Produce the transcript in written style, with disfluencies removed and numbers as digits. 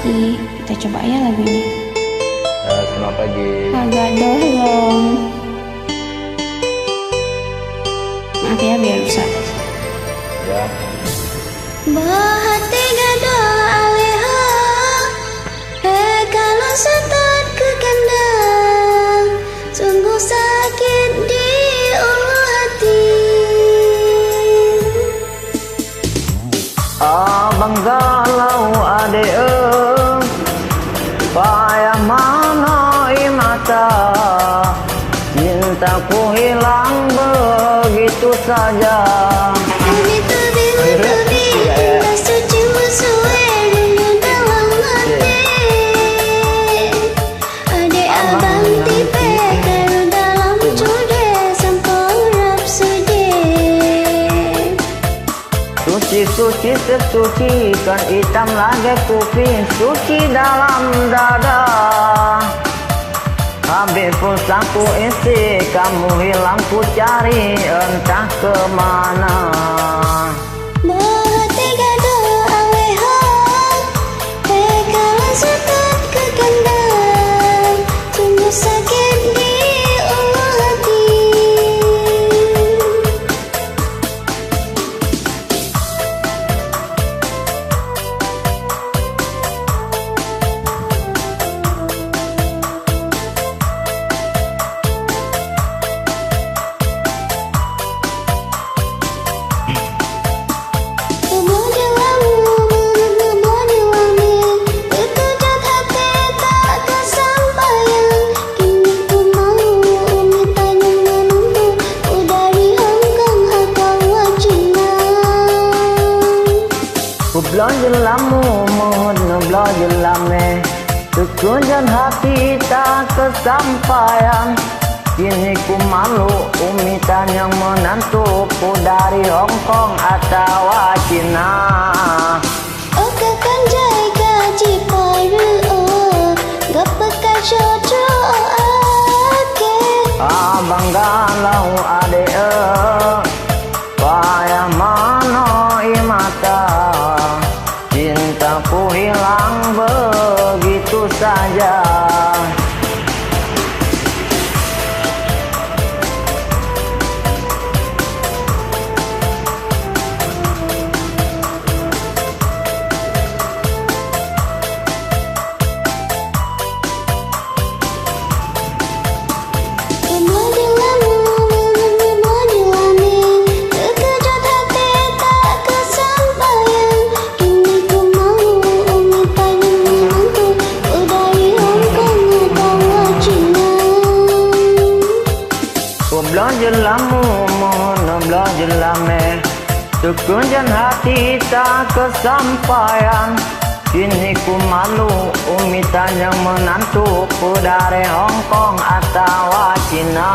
pagi. Kita coba ya lagu ini. Selamat pagi. Agak dolong. Maaf ya biar rusak. Ya. Bahati gado aleha, kalau setat ke kandang, sungguh sakit di ulu hati. Abang galau ade payah mana mata, cintaku hilang begitu saja. Suci sesuci kan hitam lagi kuping, suci dalam dada. Habis pulsa ku isi, kamu hilang ku cari entah kemana. Bahati gado aleha, kalau setat ke kandang, sungguh sakit di ulu hati. Jelamu mohon ngeblo jelame, kekunjan hati tak kesampaian. Kini ku malu umitan yang menantuku dari Hongkong atau Cina. Oh kakan jaga ciparu oh, gak pekai coco ake. Abang galau ade payah mano mata, cintaku hilang begitu saja. Jelamu mohon belah jelame, kekunjan hati tak kesampaian. Kini ku malu umitan yang menantuku dari Hongkong atau Cina.